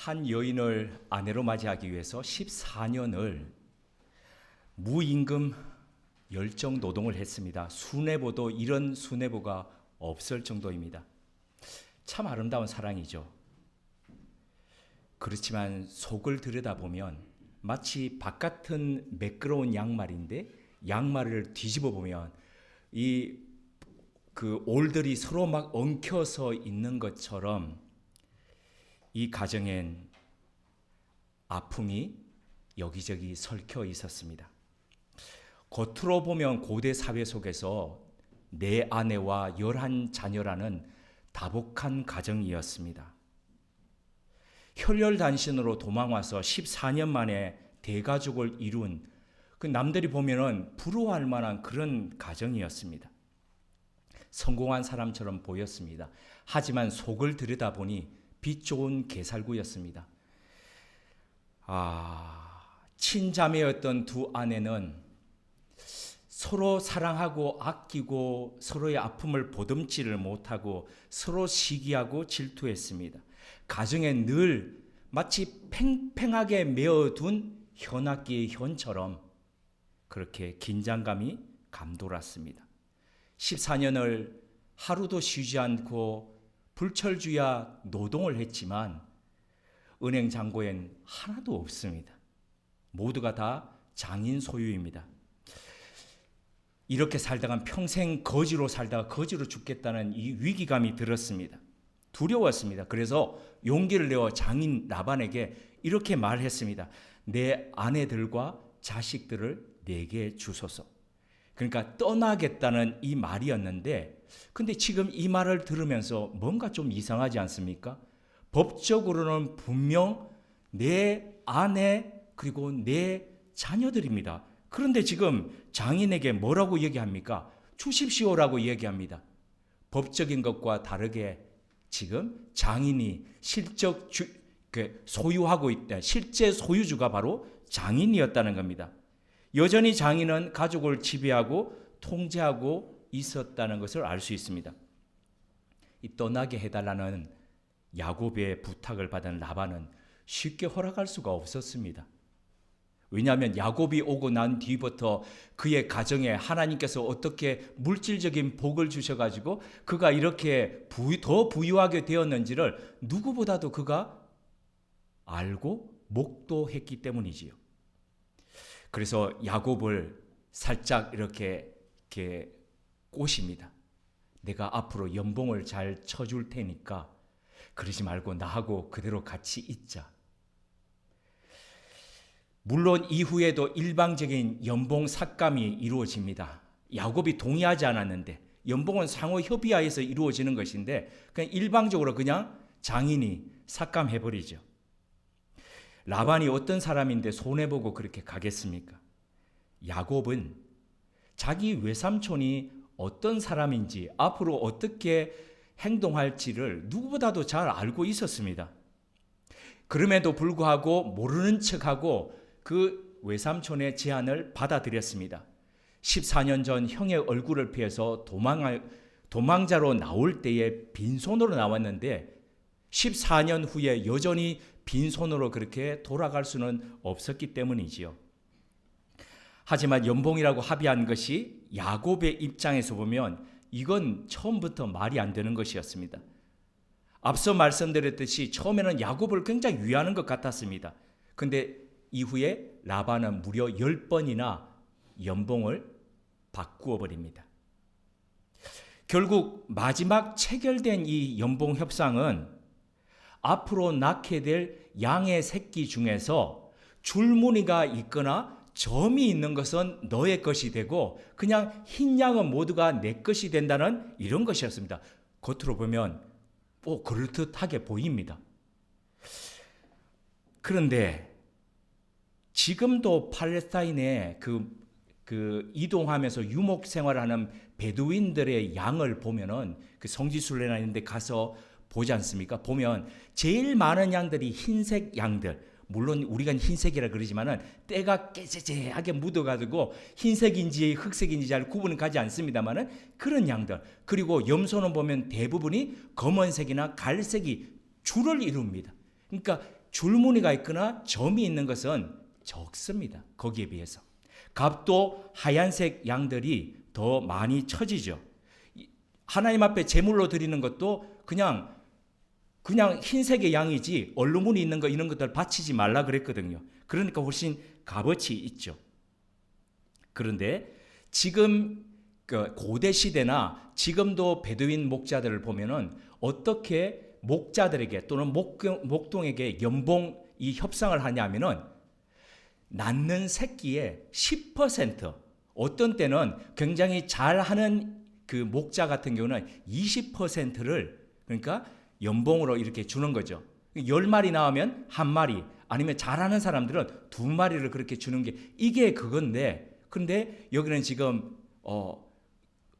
한 여인을 아내로 맞이하기 위해서 14년을 무임금 열정 노동을 했습니다. 수뇌보도 이런 수뇌보가 없을 정도입니다. 참 아름다운 사랑이죠. 그렇지만 속을 들여다보면 마치 바깥은 매끄러운 양말인데 양말을 뒤집어 보면 그 올들이 서로 막 엉켜서 있는 것처럼 이 가정엔 아픔이 여기저기 설켜 있었습니다. 겉으로 보면 고대 사회 속에서 내 아내와 11자녀라는 다복한 가정이었습니다. 혈혈단신으로 도망와서 14년 만에 대가족을 이룬 그 남들이 보면은 부러워할 만한 그런 가정이었습니다. 성공한 사람처럼 보였습니다. 하지만 속을 들여다보니 빛 좋은 개살구였습니다. 친자매였던 두 아내는 서로 사랑하고 아끼고 서로의 아픔을 보듬지를 못하고 서로 시기하고 질투했습니다. 가정에 늘 마치 팽팽하게 메어둔 현악기의 현처럼 그렇게 긴장감이 감돌았습니다. 14년을 하루도 쉬지 않고 불철주야 노동을 했지만 은행 잔고엔 하나도 없습니다. 모두가 다 장인 소유입니다. 이렇게 살다가 평생 거지로 살다가 거지로 죽겠다는 이 위기감이 들었습니다. 두려웠습니다. 그래서 용기를 내어 장인 라반에게 이렇게 말했습니다. 내 아내들과 자식들을 내게 주소서. 그러니까 떠나겠다는 이 말이었는데 근데 지금 이 말을 들으면서 뭔가 좀 이상하지 않습니까? 법적으로는 분명 내 아내 그리고 내 자녀들입니다. 그런데 지금 장인에게 뭐라고 얘기합니까? 주십시오라고 얘기합니다. 법적인 것과 다르게 지금 장인이 소유하고 있다. 실제 소유주가 바로 장인이었다는 겁니다. 여전히 장인은 가족을 지배하고 통제하고 있었다는 것을 알 수 있습니다. 이 떠나게 해달라는 야곱의 부탁을 받은 라반은 쉽게 허락할 수가 없었습니다. 왜냐하면 야곱이 오고 난 뒤부터 그의 가정에 하나님께서 어떻게 물질적인 복을 주셔가지고 그가 이렇게 더 부유하게 되었는지를 누구보다도 그가 알고 목도했기 때문이지요. 그래서 야곱을 살짝 이렇게 꼬십니다. 내가 앞으로 연봉을 잘 쳐줄 테니까 그러지 말고 나하고 그대로 같이 있자. 물론 이후에도 일방적인 연봉 삭감이 이루어집니다. 야곱이 동의하지 않았는데 연봉은 상호 협의하에서 이루어지는 것인데 그냥 일방적으로 그냥 장인이 삭감해버리죠. 라반이 어떤 사람인데 손해보고 그렇게 가겠습니까? 야곱은 자기 외삼촌이 어떤 사람인지 앞으로 어떻게 행동할지를 누구보다도 잘 알고 있었습니다. 그럼에도 불구하고 모르는 척하고 그 외삼촌의 제안을 받아들였습니다. 14년 전 형의 얼굴을 피해서 도망자로 나올 때에 빈손으로 나왔는데 14년 후에 여전히 빈손으로 그렇게 돌아갈 수는 없었기 때문이지요. 하지만 연봉이라고 합의한 것이 야곱의 입장에서 보면 이건 처음부터 말이 안 되는 것이었습니다. 앞서 말씀드렸듯이 처음에는 야곱을 굉장히 위하는 것 같았습니다. 그런데 이후에 라반은 무려 10번이나 연봉을 바꾸어 버립니다. 결국 마지막 체결된 이 연봉 협상은 앞으로 낳게 될 양의 새끼 중에서 줄무늬가 있거나 점이 있는 것은 너의 것이 되고 그냥 흰 양은 모두가 내 것이 된다는 이런 것이었습니다. 겉으로 보면 그럴듯하게 보입니다. 그런데 지금도 팔레스타인에 이동하면서 유목 생활하는 베두인들의 양을 보면은 그 성지순례나 이런 데 가서 보지 않습니까? 보면 제일 많은 양들이 흰색 양들, 물론 우리가 흰색이라 그러지만은 때가 깨재재하게 묻어가지고 흰색인지 흑색인지 잘 구분은 가지 않습니다만은 그런 양들, 그리고 염소는 보면 대부분이 검은색이나 갈색이 줄을 이룹니다. 그러니까 줄무늬가 있거나 점이 있는 것은 적습니다. 거기에 비해서. 값도 하얀색 양들이 더 많이 처지죠. 하나님 앞에 제물로 드리는 것도 그냥 흰색의 양이지 얼룩무늬 있는 거 이런 것들 바치지 말라 그랬거든요. 그러니까 훨씬 값어치 있죠. 그런데 지금 고대 시대나 지금도 베두인 목자들을 보면은 어떻게 목자들에게 또는 목동에게 연봉 이 협상을 하냐면은 낳는 새끼의 10%, 어떤 때는 굉장히 잘하는 그 목자 같은 경우는 20%를 그러니까 연봉으로 이렇게 주는 거죠. 10마리 나오면 1마리, 아니면 잘하는 사람들은 2마리를 그렇게 주는 게 이게 그건데, 근데 여기는 지금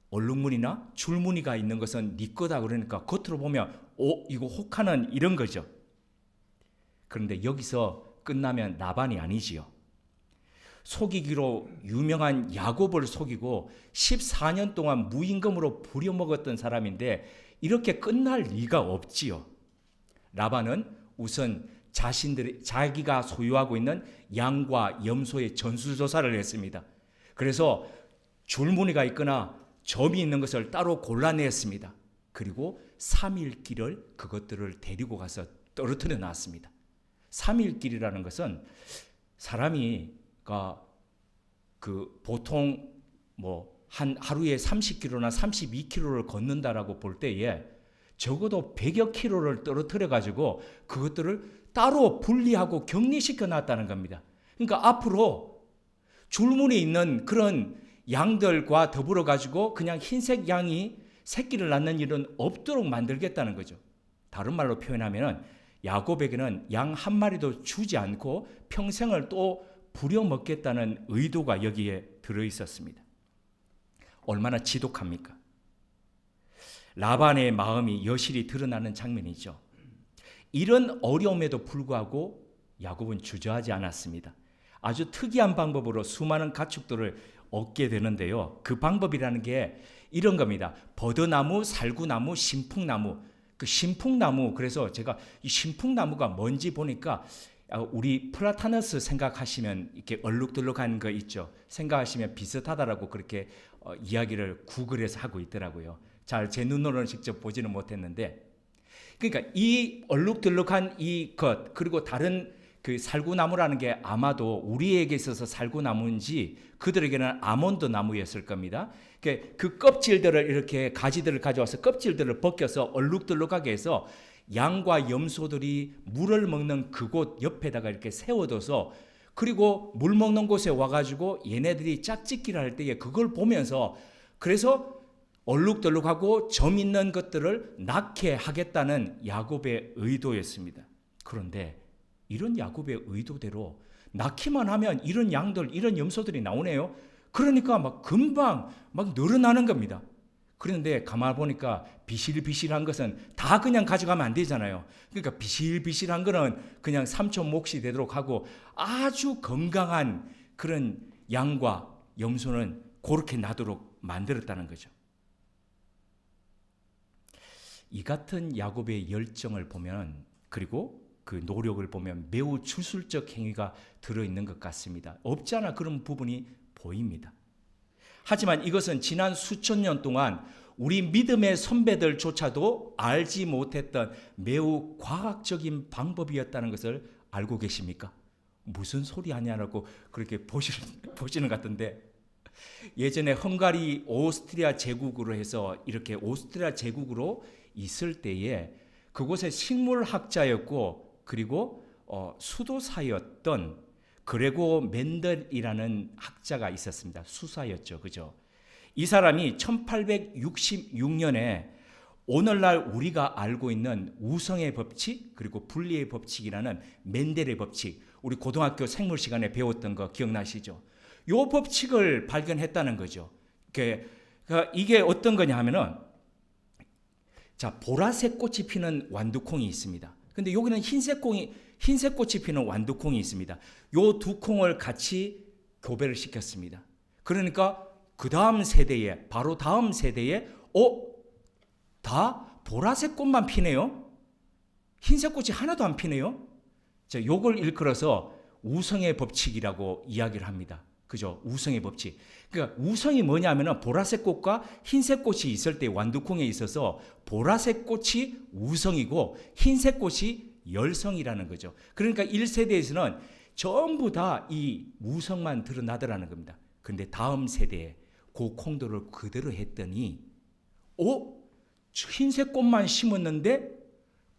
얼룩무늬나 줄무늬가 있는 것은 네 거다 그러니까 겉으로 보면 이거 혹하는 이런 거죠. 그런데 여기서 끝나면 나반이 아니지요. 속이기로 유명한 야곱을 속이고 14년 동안 무임금으로 부려먹었던 사람인데 이렇게 끝날 리가 없지요. 라반은 우선 자기가 소유하고 있는 양과 염소의 전수조사를 했습니다. 그래서 줄무늬가 있거나 점이 있는 것을 따로 골라냈습니다. 그리고 3일길을 그것들을 데리고 가서 떨어뜨려 놨습니다. 3일길이라는 것은 사람이 보통 한 하루에 30km나 32km를 걷는다라고 볼 때에 적어도 100여 킬로를 떨어뜨려 가지고 그것들을 따로 분리하고 격리시켜 놨다는 겁니다. 그러니까 앞으로 줄무늬 있는 그런 양들과 더불어 가지고 그냥 흰색 양이 새끼를 낳는 일은 없도록 만들겠다는 거죠. 다른 말로 표현하면 야곱에게는 양 한 마리도 주지 않고 평생을 또 부려먹겠다는 의도가 여기에 들어 있었습니다. 얼마나 지독합니까? 라반의 마음이 여실히 드러나는 장면이죠. 이런 어려움에도 불구하고 야곱은 주저하지 않았습니다. 아주 특이한 방법으로 수많은 가축들을 얻게 되는데요. 그 방법이라는 게 이런 겁니다. 버드나무, 살구나무, 신풍나무. 그 신풍나무, 그래서 제가 이 신풍나무가 뭔지 보니까 우리 플라타너스 생각하시면 이렇게 얼룩덜룩한 거 있죠. 생각하시면 비슷하다라고 그렇게 이야기를 구글에서 하고 있더라고요. 잘 제 눈으로는 직접 보지는 못했는데, 그러니까 이 얼룩덜룩한 이 것, 그리고 다른 그 살구나무라는 게 아마도 우리에게 있어서 살구나무인지 그들에게는 아몬드 나무였을 겁니다. 그 껍질들을 이렇게 가지들을 가져와서 껍질들을 벗겨서 얼룩덜룩하게 해서 양과 염소들이 물을 먹는 그곳 옆에다가 이렇게 세워둬서, 그리고 물 먹는 곳에 와가지고 얘네들이 짝짓기를 할 때에 그걸 보면서, 그래서 얼룩덜룩하고 점 있는 것들을 낳게 하겠다는 야곱의 의도였습니다. 그런데 이런 야곱의 의도대로 낳기만 하면 이런 양들, 이런 염소들이 나오네요. 그러니까 금방 늘어나는 겁니다. 그런데 가만 보니까 비실비실한 것은 다 그냥 가져가면 안 되잖아요. 그러니까 비실비실한 거는 그냥 삼촌 몫이 되도록 하고, 아주 건강한 그런 양과 염소는 그렇게 나도록 만들었다는 거죠. 이 같은 야곱의 열정을 보면, 그리고 그 노력을 보면 매우 주술적 행위가 들어있는 것 같습니다. 없지 않아 그런 부분이 보입니다. 하지만 이것은 지난 수천 년 동안 우리 믿음의 선배들조차도 알지 못했던 매우 과학적인 방법이었다는 것을 알고 계십니까? 무슨 소리 하냐라고 그렇게 보시는 것 같은데, 예전에 헝가리 오스트리아 제국으로 해서 이렇게 오스트리아 제국으로 있을 때에 그곳의 식물학자였고 그리고 수도사였던 그레고 멘델이라는 학자가 있었습니다. 수사였죠. 그죠? 이 사람이 1866년에 오늘날 우리가 알고 있는 우성의 법칙 그리고 분리의 법칙이라는 멘델의 법칙, 우리 고등학교 생물 시간에 배웠던 거 기억나시죠? 이 법칙을 발견했다는 거죠. 이게 어떤 거냐 하면은, 자, 보라색 꽃이 피는 완두콩이 있습니다. 근데 여기는 흰색 꽃이 피는 완두콩이 있습니다. 요 두 콩을 같이 교배를 시켰습니다. 그러니까 그 다음 세대에, 바로 다음 세대에 다 보라색 꽃만 피네요. 흰색 꽃이 하나도 안 피네요. 요걸 일컬어서 우성의 법칙이라고 이야기를 합니다. 그죠? 우성의 법칙. 그러니까 우성이 뭐냐면은 보라색 꽃과 흰색 꽃이 있을 때 완두콩에 있어서 보라색 꽃이 우성이고 흰색 꽃이 열성이라는 거죠. 그러니까 1세대에서는 전부 다 이 우성만 드러나더라는 겁니다. 근데 다음 세대에 그 콩도를 그대로 했더니 흰색 꽃만 심었는데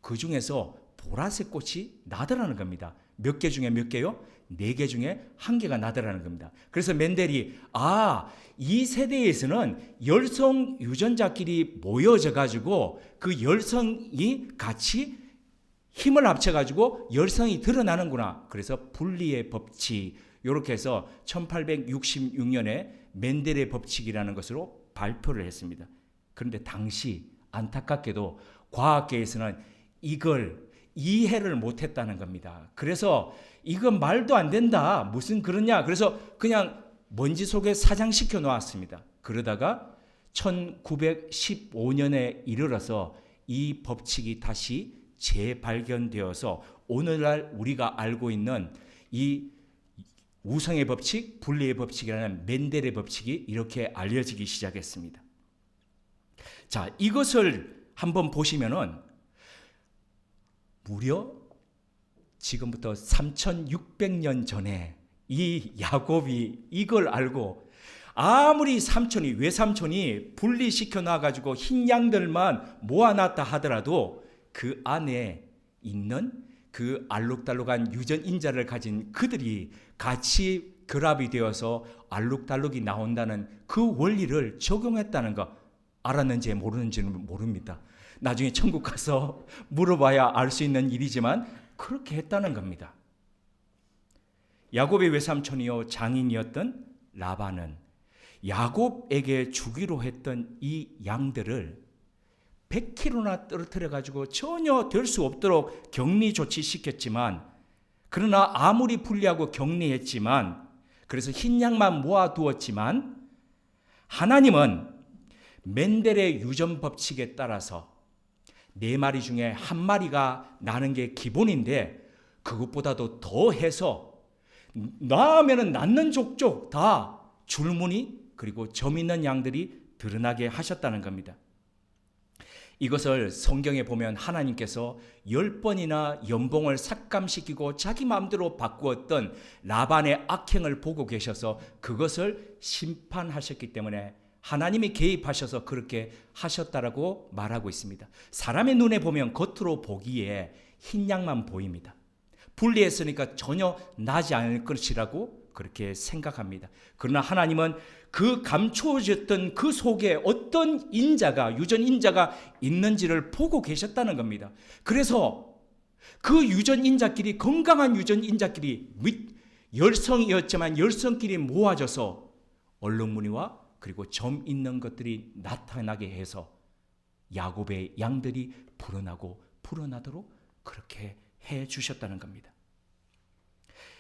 그 중에서 보라색 꽃이 나더라는 겁니다. 몇 개 중에 몇 개요? 4개 중에 1개가 나더라는 겁니다. 그래서 멘델이 이 세대에서는 열성 유전자끼리 모여져 가지고 그 열성이 같이 힘을 합쳐 가지고 열성이 드러나는구나. 그래서 분리의 법칙 이렇게 해서 1866년에 멘델의 법칙이라는 것으로 발표를 했습니다. 그런데 당시 안타깝게도 과학계에서는 이걸 이해를 못했다는 겁니다. 그래서 이건 말도 안 된다. 무슨 그러냐. 그래서 그냥 먼지 속에 사장시켜 놓았습니다. 그러다가 1915년에 이르러서 이 법칙이 다시 재발견되어서 오늘날 우리가 알고 있는 이 우성의 법칙, 분리의 법칙이라는 멘델의 법칙이 이렇게 알려지기 시작했습니다. 자, 이것을 한번 보시면은 무려 지금부터 3600년 전에 이 야곱이 이걸 알고 아무리 외삼촌이 분리시켜 놔가지고 흰 양들만 모아놨다 하더라도 그 안에 있는 그 알록달록한 유전인자를 가진 그들이 같이 결합이 되어서 알록달록이 나온다는 그 원리를 적용했다는 거 알았는지 모르는지는 모릅니다. 나중에 천국 가서 물어봐야 알 수 있는 일이지만 그렇게 했다는 겁니다. 야곱의 외삼촌이요 장인이었던 라반은 야곱에게 주기로 했던 이 양들을 100kg나 떨어뜨려 가지고 전혀 될 수 없도록 격리 조치시켰지만, 그러나 아무리 분리하고 격리했지만, 그래서 흰 양만 모아두었지만, 하나님은 멘델의 유전 법칙에 따라서 4마리 중에 1마리가 나는 게 기본인데 그것보다도 더 해서 낳으면 낳는 족족 다 줄무늬 그리고 점 있는 양들이 드러나게 하셨다는 겁니다. 이것을 성경에 보면 하나님께서 10번이나 연봉을 삭감시키고 자기 마음대로 바꾸었던 라반의 악행을 보고 계셔서 그것을 심판하셨기 때문에 하나님이 개입하셔서 그렇게 하셨다라고 말하고 있습니다. 사람의 눈에 보면 겉으로 보기에 흰 양만 보입니다. 분리했으니까 전혀 나지 않을 것이라고 그렇게 생각합니다. 그러나 하나님은 그 감추어졌던 그 속에 어떤 인자가, 유전인자가 있는지를 보고 계셨다는 겁니다. 그래서 그 유전인자끼리, 건강한 유전인자끼리 열성이었지만 열성끼리 모아져서 얼룩무늬와 그리고 점 있는 것들이 나타나게 해서 야곱의 양들이 불어나도록 그렇게 해 주셨다는 겁니다.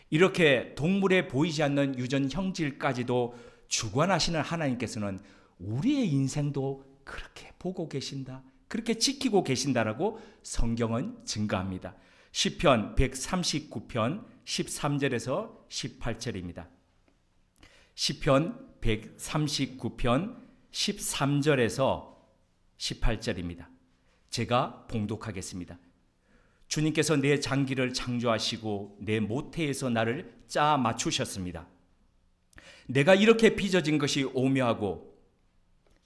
이렇게 동물에 보이지 않는 유전 형질까지도 주관하시는 하나님께서는 우리의 인생도 그렇게 보고 계신다, 그렇게 지키고 계신다라고 성경은 증거합니다. 시편 139편 13절에서 18절입니다. 시편 139편 13절에서 18절입니다. 제가 봉독하겠습니다. 주님께서 내 장기를 창조하시고 내 모태에서 나를 짜 맞추셨습니다. 내가 이렇게 빚어진 것이 오묘하고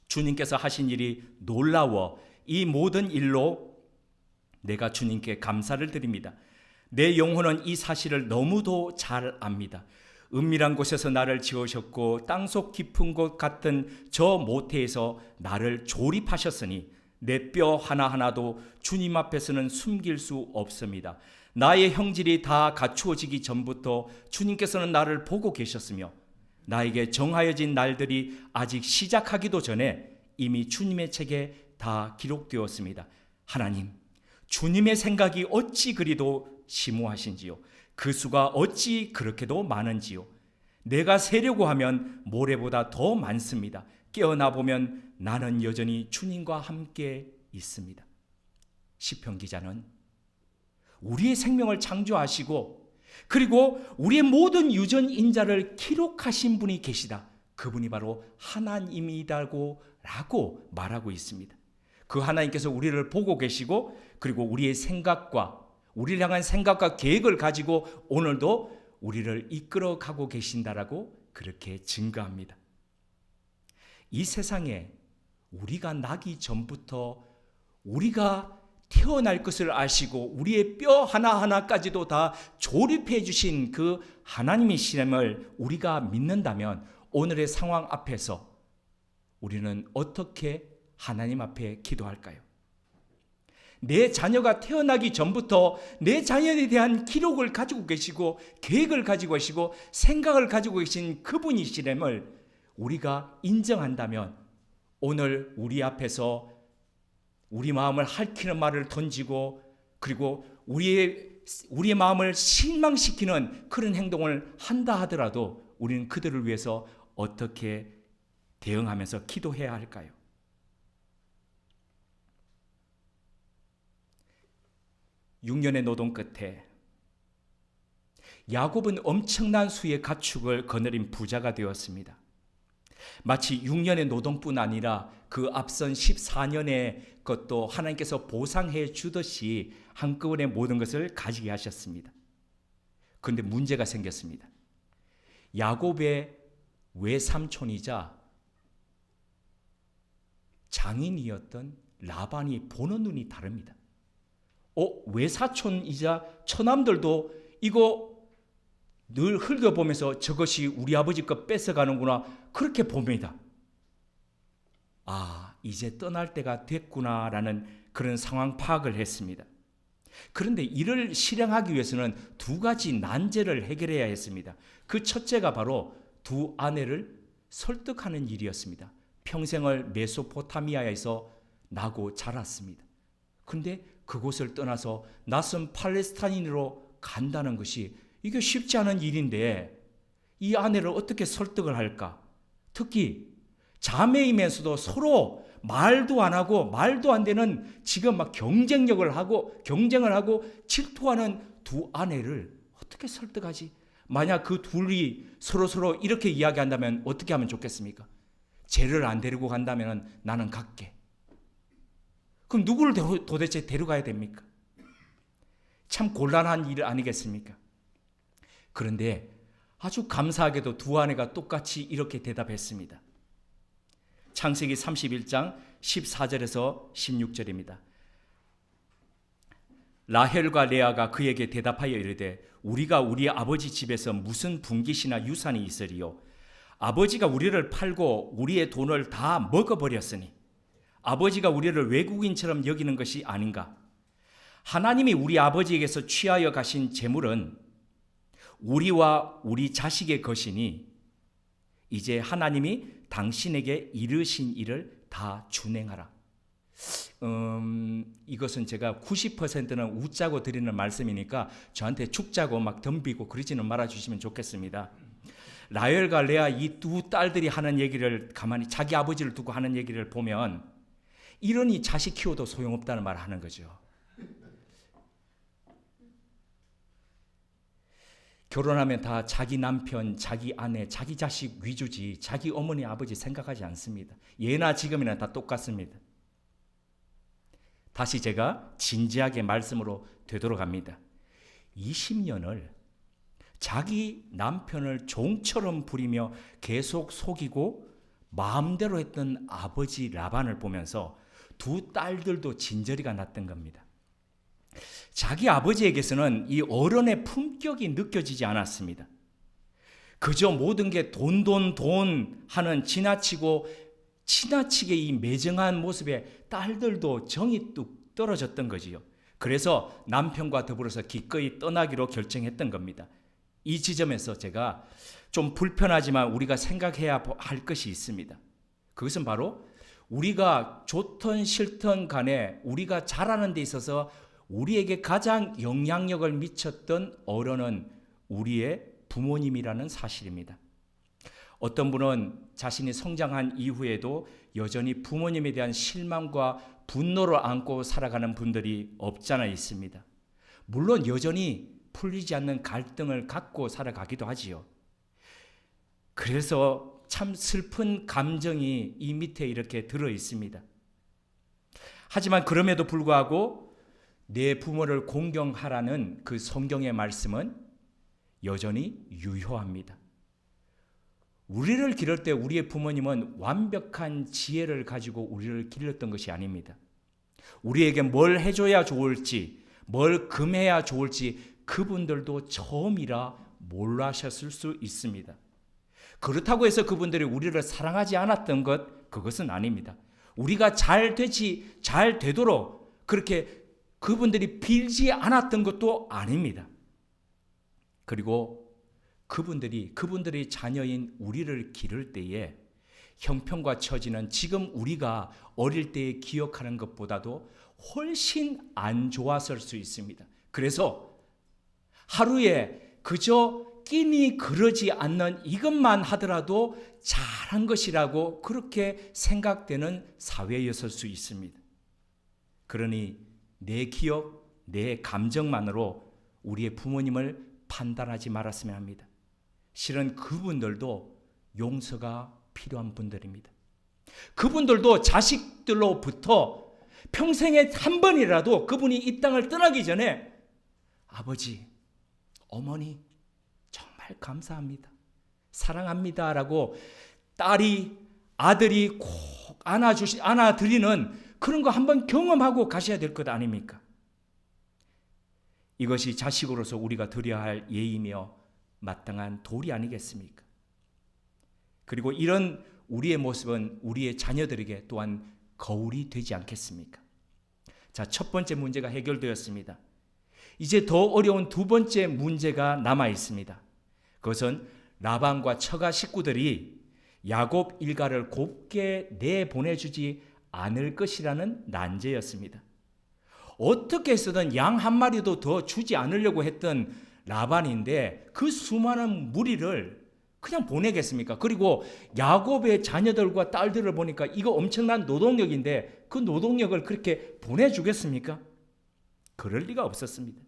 주님께서 하신 일이 놀라워 이 모든 일로 내가 주님께 감사를 드립니다. 내 영혼은 이 사실을 너무도 잘 압니다. 은밀한 곳에서 나를 지으셨고 땅속 깊은 곳 같은 저 모태에서 나를 조립하셨으니 내 뼈 하나하나도 주님 앞에서는 숨길 수 없습니다. 나의 형질이 다 갖추어지기 전부터 주님께서는 나를 보고 계셨으며 나에게 정하여진 날들이 아직 시작하기도 전에 이미 주님의 책에 다 기록되었습니다. 하나님, 주님의 생각이 어찌 그리도 심오하신지요. 그 수가 어찌 그렇게도 많은지요. 내가 세려고 하면 모래보다 더 많습니다. 깨어나 보면 나는 여전히 주님과 함께 있습니다. 시편 기자는 우리의 생명을 창조하시고 그리고 우리의 모든 유전 인자를 기록하신 분이 계시다. 그분이 바로 하나님이라고 말하고 있습니다. 그 하나님께서 우리를 보고 계시고 그리고 우리의 생각과 우리를 향한 생각과 계획을 가지고 오늘도 우리를 이끌어 가고 계신다라고 그렇게 증거합니다. 이 세상에 우리가 나기 전부터 우리가 태어날 것을 아시고 우리의 뼈 하나하나까지도 다 조립해 주신 그 하나님의 신임을 우리가 믿는다면 오늘의 상황 앞에서 우리는 어떻게 하나님 앞에 기도할까요? 내 자녀가 태어나기 전부터 내 자녀에 대한 기록을 가지고 계시고 계획을 가지고 계시고 생각을 가지고 계신 그분이시됨을 우리가 인정한다면 오늘 우리 앞에서 우리 마음을 핥히는 말을 던지고 그리고 우리의 마음을 실망시키는 그런 행동을 한다 하더라도 우리는 그들을 위해서 어떻게 대응하면서 기도해야 할까요? (6년의) 노동 끝에 야곱은 엄청난 수의 가축을 거느린 부자가 되었습니다. 마치 6년의 노동뿐 아니라 그 앞선 14년의 것도 하나님께서 보상해 주듯이 한꺼번에 모든 것을 가지게 하셨습니다. 그런데 문제가 생겼습니다. 야곱의 외삼촌이자 장인이었던 라반이 보는 눈이 다릅니다. 외사촌이자 처남들도 이거 늘 흘겨보면서 저것이 우리 아버지 거 뺏어가는구나 그렇게 봅니다. 이제 떠날 때가 됐구나라는 그런 상황 파악을 했습니다. 그런데 이를 실행하기 위해서는 두 가지 난제를 해결해야 했습니다. 그 첫째가 바로 두 아내를 설득하는 일이었습니다. 평생을 메소포타미아에서 나고 자랐습니다. 그런데 그곳을 떠나서 낯선 팔레스타인으로 간다는 것이 이게 쉽지 않은 일인데 이 아내를 어떻게 설득을 할까? 특히 자매이면서도 서로 말도 안 하고 말도 안 되는 지금 막 경쟁을 하고 질투하는 두 아내를 어떻게 설득하지? 만약 그 둘이 서로 이렇게 이야기한다면 어떻게 하면 좋겠습니까? 쟤를 안 데리고 간다면 나는 갈게. 그럼 누구를 도대체 데려가야 됩니까? 참 곤란한 일 아니겠습니까? 그런데 아주 감사하게도 두 아내가 똑같이 이렇게 대답했습니다. 창세기 31장 14절에서 16절입니다. 라헬과 레아가 그에게 대답하여 이르되 우리가 우리 아버지 집에서 무슨 분깃이나 유산이 있으리요? 아버지가 우리를 팔고 우리의 돈을 다 먹어버렸으니 아버지가 우리를 외국인처럼 여기는 것이 아닌가? 하나님이 우리 아버지에게서 취하여 가신 재물은 우리와 우리 자식의 것이니 이제 하나님이 당신에게 이르신 일을 다 준행하라. 이것은 제가 90%는 웃자고 드리는 말씀이니까 저한테 죽자고 막 덤비고 그러지는 말아주시면 좋겠습니다. 라헬과 레아 이 두 딸들이 하는 얘기를 가만히 자기 아버지를 두고 하는 얘기를 보면 이러니 자식 키워도 소용없다는 말을 하는 거죠. 결혼하면 다 자기 남편, 자기 아내, 자기 자식 위주지 자기 어머니, 아버지 생각하지 않습니다. 예나 지금이나 다 똑같습니다. 다시 제가 진지하게 말씀으로 되돌아갑니다. 20년을 자기 남편을 종처럼 부리며 계속 속이고 마음대로 했던 아버지 라반을 보면서 두 딸들도 진저리가 났던 겁니다. 자기 아버지에게서는 이 어른의 품격이 느껴지지 않았습니다. 그저 모든 게 돈 하는 지나치게 이 매정한 모습에 딸들도 정이 뚝 떨어졌던 거지요. 그래서 남편과 더불어서 기꺼이 떠나기로 결정했던 겁니다. 이 지점에서 제가 좀 불편하지만 우리가 생각해야 할 것이 있습니다. 그것은 바로 우리가 좋든 싫든 간에 우리가 자라는 데 있어서 우리에게 가장 영향력을 미쳤던 어른은 우리의 부모님이라는 사실입니다. 어떤 분은 자신이 성장한 이후에도 여전히 부모님에 대한 실망과 분노를 안고 살아가는 분들이 없지 않아 있습니다. 물론 여전히 풀리지 않는 갈등을 갖고 살아가기도 하지요. 그래서 참 슬픈 감정이 이 밑에 이렇게 들어 있습니다. 하지만 그럼에도 불구하고 내 부모를 공경하라는 그 성경의 말씀은 여전히 유효합니다. 우리를 기를 때 우리의 부모님은 완벽한 지혜를 가지고 우리를 길렀던 것이 아닙니다. 우리에게 뭘 해줘야 좋을지, 뭘 금해야 좋을지 그분들도 처음이라 몰라셨을 수 있습니다. 그렇다고 해서 그분들이 우리를 사랑하지 않았던 그것은 아닙니다. 우리가 잘 되도록 그렇게 그분들이 빌지 않았던 것도 아닙니다. 그리고 그분들이 자녀인 우리를 기를 때에 형편과 처지는 지금 우리가 어릴 때 기억하는 것보다도 훨씬 안 좋았을 수 있습니다. 그래서 하루에 그저 끼니 그러지 않는 이것만 하더라도 잘한 것이라고 그렇게 생각되는 사회였을 수 있습니다. 그러니 내 기억, 내 감정만으로 우리의 부모님을 판단하지 말았으면 합니다. 실은 그분들도 용서가 필요한 분들입니다. 그분들도 자식들로부터 평생에 한 번이라도 그분이 이 땅을 떠나기 전에 아버지, 어머니 정말 감사합니다. 사랑합니다. 라고 아들이 꼭 안아드리는 그런 거 한번 경험하고 가셔야 될 것 아닙니까? 이것이 자식으로서 우리가 드려야 할 예의며 마땅한 도리 아니겠습니까? 그리고 이런 우리의 모습은 우리의 자녀들에게 또한 거울이 되지 않겠습니까? 자, 첫 번째 문제가 해결되었습니다. 이제 더 어려운 두 번째 문제가 남아 있습니다. 그것은 라반과 처가 식구들이 야곱 일가를 곱게 내보내주지 않을 것이라는 난제였습니다. 어떻게 해서든 양 한 마리도 더 주지 않으려고 했던 라반인데 그 수많은 무리를 그냥 보내겠습니까? 그리고 야곱의 자녀들과 딸들을 보니까 이거 엄청난 노동력인데 그 노동력을 그렇게 보내주겠습니까? 그럴 리가 없었습니다.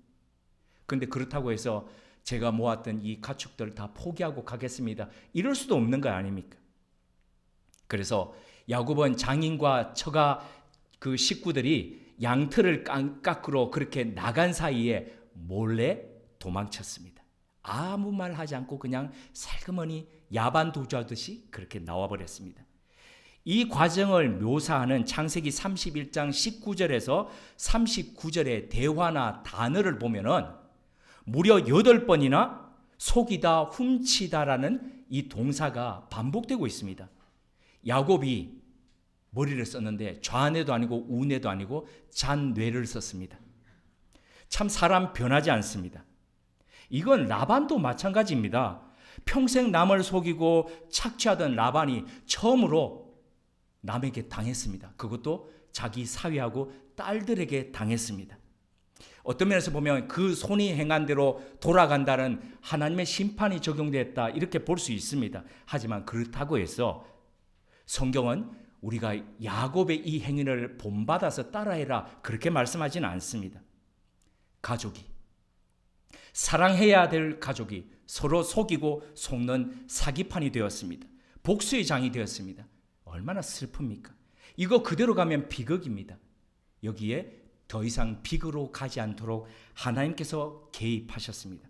그런데 그렇다고 해서 제가 모았던 이 가축들 다 포기하고 가겠습니다. 이럴 수도 없는 거 아닙니까? 그래서 야곱은 장인과 처가 그 식구들이 양털을 깎으러 그렇게 나간 사이에 몰래 도망쳤습니다. 아무 말 하지 않고 그냥 살그머니 야반 도주하듯이 그렇게 나와버렸습니다. 이 과정을 묘사하는 창세기 31장 19절에서 39절의 대화나 단어를 보면은 무려 8번이나 속이다, 훔치다라는 이 동사가 반복되고 있습니다. 야곱이 머리를 썼는데 좌뇌도 아니고 우뇌도 아니고 잔뇌를 썼습니다. 참 사람 변하지 않습니다. 이건 라반도 마찬가지입니다. 평생 남을 속이고 착취하던 라반이 처음으로 남에게 당했습니다. 그것도 자기 사위하고 딸들에게 당했습니다. 어떤 면에서 보면 그 손이 행한 대로 돌아간다는 하나님의 심판이 적용됐다 이렇게 볼 수 있습니다. 하지만 그렇다고 해서 성경은 우리가 야곱의 이 행위를 본받아서 따라해라 그렇게 말씀하지는 않습니다. 가족이 사랑해야 될 가족이 서로 속이고 속는 사기판이 되었습니다. 복수의 장이 되었습니다. 얼마나 슬픕니까? 이거 그대로 가면 비극입니다. 여기에 더 이상 비극으로 가지 않도록 하나님께서 개입하셨습니다.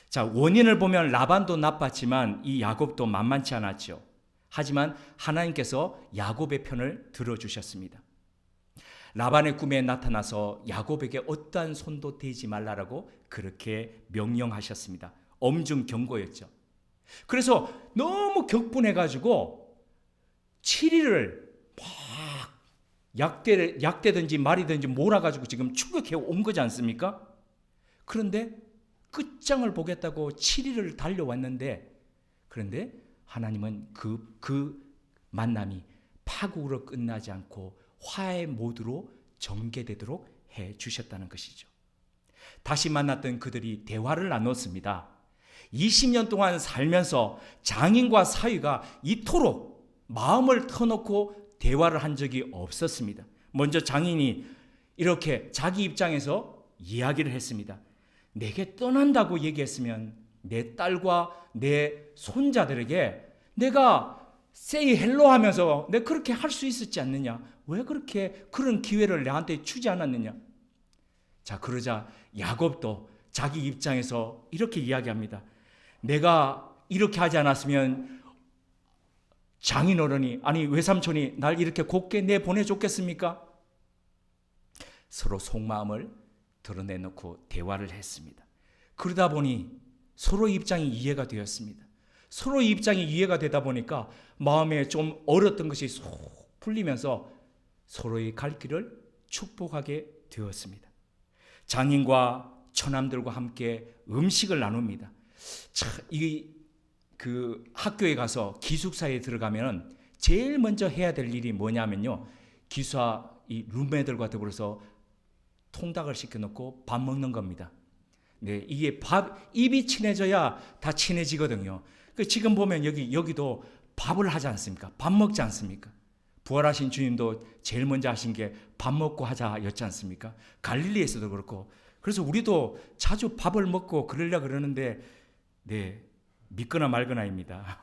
자, 원인을 보면 라반도 나빴지만 이 야곱도 만만치 않았죠. 하지만 하나님께서 야곱의 편을 들어주셨습니다. 라반의 꿈에 나타나서 야곱에게 어떠한 손도 대지 말라라고 그렇게 명령하셨습니다. 엄중 경고였죠. 그래서 너무 격분해가지고 7일을 막 약대든지 말이든지 몰아가지고 지금 추격해 온 거지 않습니까? 그런데 끝장을 보겠다고 7일을 달려왔는데 그런데 하나님은 그 만남이 파국으로 끝나지 않고 화해 모드로 전개되도록 해 주셨다는 것이죠. 다시 만났던 그들이 대화를 나눴습니다. 20년 동안 살면서 장인과 사위가 이토록 마음을 터놓고 대화를 한 적이 없었습니다. 먼저 장인이 이렇게 자기 입장에서 이야기를 했습니다. 내게 떠난다고 얘기했으면 내 딸과 내 손자들에게 내가 say hello 하면서 내가 그렇게 할 수 있었지 않느냐? 왜 그렇게 그런 기회를 나한테 주지 않았느냐? 자, 그러자 야곱도 자기 입장에서 이렇게 이야기합니다. 내가 이렇게 하지 않았으면 장인어른이, 아니 외삼촌이 날 이렇게 곱게 내보내줬겠습니까? 서로 속마음을 드러내놓고 대화를 했습니다. 그러다 보니 서로 입장이 이해가 되었습니다. 서로 입장이 이해가 되다 보니까 마음에 좀 얼었던 것이 쏙 풀리면서 서로의 갈 길을 축복하게 되었습니다. 장인과 처남들과 함께 음식을 나눕니다. 그 학교에 가서 기숙사에 들어가면 제일 먼저 해야 될 일이 뭐냐면요, 기숙사 이 룸메들과 더불어서 통닭을 시켜놓고 밥 먹는 겁니다. 네, 이게 입이 친해져야 다 친해지거든요. 지금 보면 여기도 밥을 하지 않습니까? 밥 먹지 않습니까? 부활하신 주님도 제일 먼저 하신 게 밥 먹고 하자였지 않습니까? 갈릴리에서도 그렇고. 그래서 우리도 자주 밥을 먹고 그러려고 그러는데, 네, 믿거나 말거나입니다.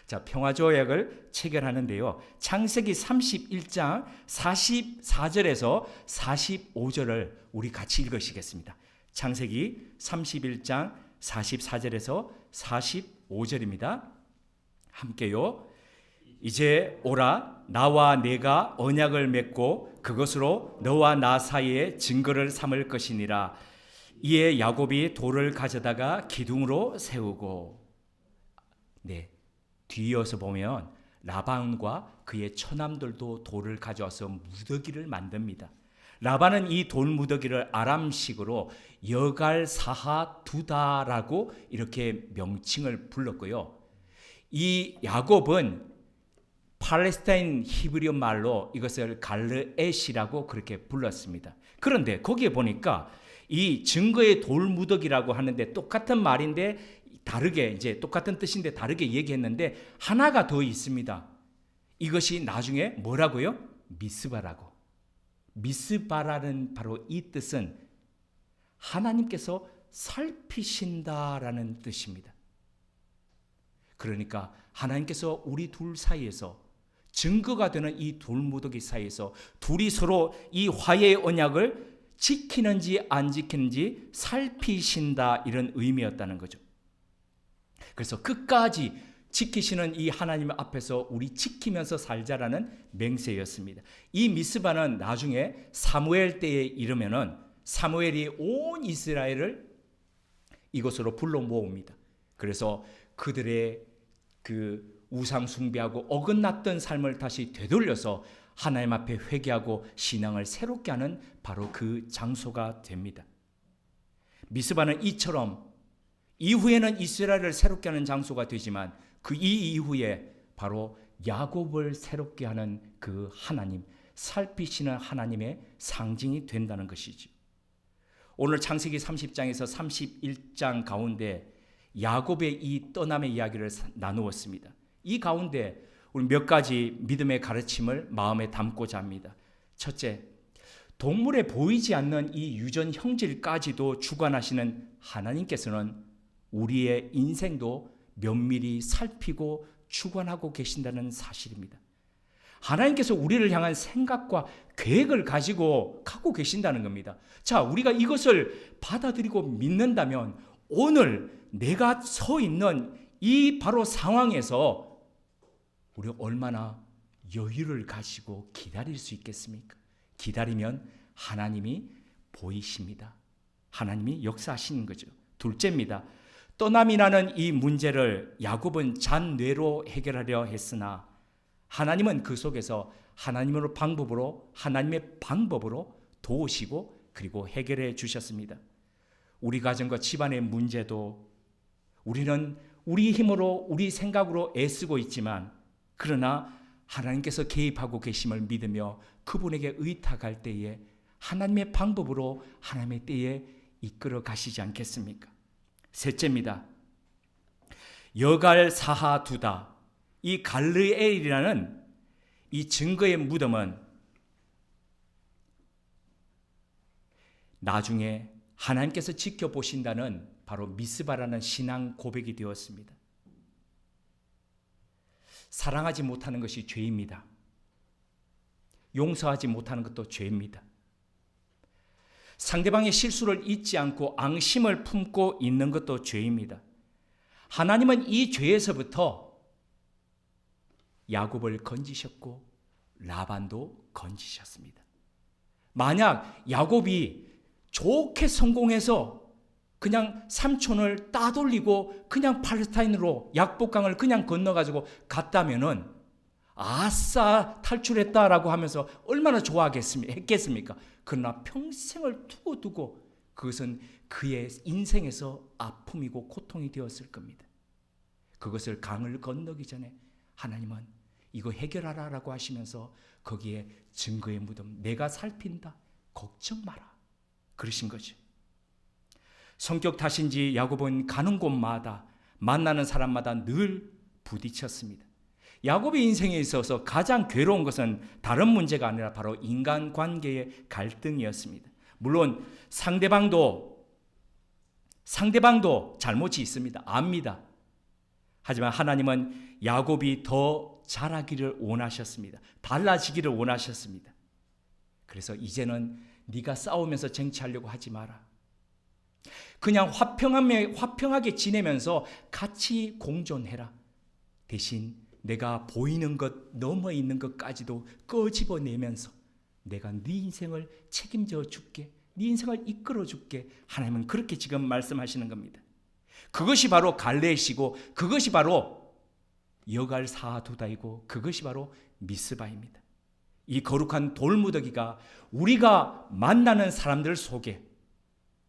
자, 평화조약을 체결하는데요, 창세기 31장 44절에서 45절을 우리 같이 읽으시겠습니다. 창세기 31장 44절에서 45절입니다. 함께요. 이제 오라, 나와 내가 언약을 맺고 그것으로 너와 나 사이에 증거를 삼을 것이니라. 이에 야곱이 돌을 가져다가 기둥으로 세우고, 네, 뒤이어서 보면 라반과 그의 처남들도 돌을 가져와서 무더기를 만듭니다. 라반은 이 돌 무더기를 아람식으로 여갈사하두다라고 이렇게 명칭을 불렀고요. 이 야곱은 팔레스타인 히브리어 말로 이것을 갈르엣이라고 그렇게 불렀습니다. 그런데 거기에 보니까 이 증거의 돌 무더기라고 하는데 똑같은 말인데 다르게, 이제 똑같은 뜻인데 다르게 얘기했는데 하나가 더 있습니다. 이것이 나중에 뭐라고요? 미스바라고. 미스바라는 바로 이 뜻은 하나님께서 살피신다라는 뜻입니다. 그러니까 하나님께서 우리 둘 사이에서 증거가 되는 이 돌무더기 사이에서 둘이 서로 이 화해의 언약을 지키는지 안 지키는지 살피신다, 이런 의미였다는 거죠. 그래서 끝까지 지키시는 이 하나님 앞에서 우리 지키면서 살자라는 맹세였습니다. 이 미스바는 나중에 사무엘 때에 이르면은 사무엘이 온 이스라엘을 이곳으로 불러 모읍니다. 그래서 그들의 그 우상 숭배하고 어긋났던 삶을 다시 되돌려서 하나님 앞에 회개하고 신앙을 새롭게 하는 바로 그 장소가 됩니다. 미스바는 이처럼 이후에는 이스라엘을 새롭게 하는 장소가 되지만 그 이후에 바로 야곱을 새롭게 하는 그 하나님, 살피시는 하나님의 상징이 된다는 것이죠. 오늘 창세기 30장에서 31장 가운데 야곱의 이 떠남의 이야기를 나누었습니다. 이 가운데 우리 몇 가지 믿음의 가르침을 마음에 담고자 합니다. 첫째, 동물에 보이지 않는 이 유전 형질까지도 주관하시는 하나님께서는 우리의 인생도 면밀히 살피고 주관하고 계신다는 사실입니다. 하나님께서 우리를 향한 생각과 계획을 가지고 갖고 계신다는 겁니다. 자, 우리가 이것을 받아들이고 믿는다면 오늘 내가 서 있는 이 바로 상황에서 우리가 얼마나 여유를 가지고 기다릴 수 있겠습니까? 기다리면 하나님이 보이십니다. 하나님이 역사하시는 거죠. 둘째입니다. 떠남이라는 이 문제를 야곱은 잔뇌로 해결하려 했으나 하나님은 그 속에서 하나님의 방법으로 도우시고 그리고 해결해 주셨습니다. 우리 가정과 집안의 문제도 우리는 우리 힘으로 우리 생각으로 애쓰고 있지만 그러나 하나님께서 개입하고 계심을 믿으며 그분에게 의탁할 때에 하나님의 방법으로 하나님의 때에 이끌어 가시지 않겠습니까? 셋째입니다. 여갈사하두다. 이 갈르엘이라는 이 증거의 무덤은 나중에 하나님께서 지켜보신다는 바로 미스바라는 신앙 고백이 되었습니다. 사랑하지 못하는 것이 죄입니다. 용서하지 못하는 것도 죄입니다. 상대방의 실수를 잊지 않고 앙심을 품고 있는 것도 죄입니다. 하나님은 이 죄에서부터 야곱을 건지셨고 라반도 건지셨습니다. 만약 야곱이 좋게 성공해서 그냥 삼촌을 따돌리고 그냥 팔레스타인으로 약복강을 그냥 건너가지고 갔다면은 아싸 탈출했다라고 하면서 얼마나 좋아했겠습니까? 그러나 평생을 두고 그것은 그의 인생에서 아픔이고 고통이 되었을 겁니다. 그것을 강을 건너기 전에 하나님은 이거 해결하라라고 하시면서 거기에 증거의 무덤 내가 살핀다 걱정 마라 그러신 거죠. 성격 탓인지 야곱은 가는 곳마다 만나는 사람마다 늘 부딪혔습니다. 야곱의 인생에 있어서 가장 괴로운 것은 다른 문제가 아니라 바로 인간관계의 갈등이었습니다. 물론 상대방도 잘못이 있습니다. 압니다. 하지만 하나님은 야곱이 더 자라기를 원하셨습니다. 달라지기를 원하셨습니다. 그래서 이제는 네가 싸우면서 쟁취하려고 하지 마라. 그냥 화평하게 지내면서 같이 공존해라. 대신 내가 보이는 것 넘어 있는 것까지도 끄집어내면서 내가 네 인생을 책임져 줄게. 네 인생을 이끌어 줄게. 하나님은 그렇게 지금 말씀하시는 겁니다. 그것이 바로 갈레시고 그것이 바로 여갈사두다이고 그것이 바로 미스바입니다. 이 거룩한 돌무더기가 우리가 만나는 사람들 속에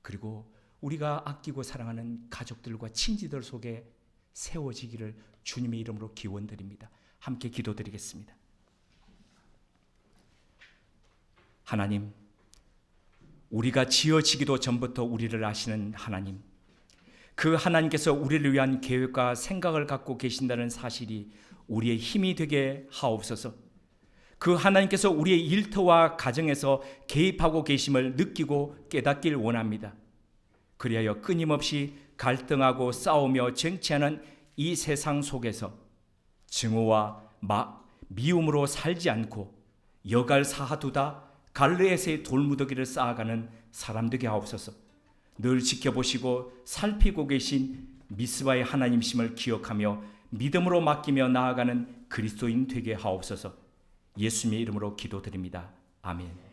그리고 우리가 아끼고 사랑하는 가족들과 친지들 속에 세워지기를 주님의 이름으로 기원드립니다. 함께 기도드리겠습니다. 하나님, 우리가 지어지기도 전부터 우리를 아시는 하나님, 그 하나님께서 우리를 위한 계획과 생각을 갖고 계신다는 사실이 우리의 힘이 되게 하옵소서. 그 하나님께서 우리의 일터와 가정에서 개입하고 계심을 느끼고 깨닫길 원합니다. 그리하여 끊임없이 갈등하고 싸우며 쟁취하는 이 세상 속에서 증오와 미움으로 살지 않고 여갈사하두다 갈르에서의 돌무더기를 쌓아가는 사람 되게 하옵소서. 늘 지켜보시고 살피고 계신 미스바의 하나님심을 기억하며 믿음으로 맡기며 나아가는 그리스도인 되게 하옵소서. 예수님의 이름으로 기도드립니다. 아멘.